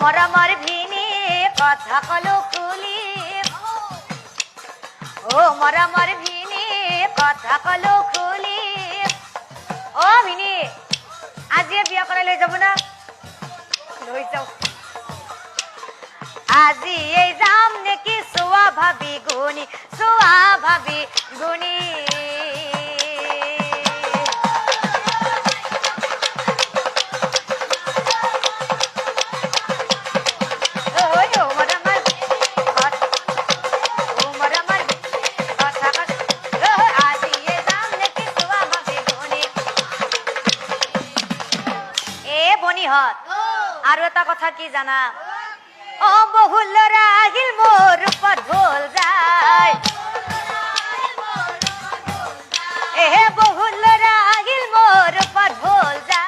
মৰমৰ ভিনী কথা কলো খুলি ও মৰমৰ ভিনী কথা কলো খুলি ও ভিনী আজি বিয়া কৰাই লৈ যাব না লৈ যাও আজি এই যাম নেকি চোৱা ভাবি গুণী আৰু এটা কথা কি জানা অ বহু ল'ৰা আহিল মোৰ ওপৰত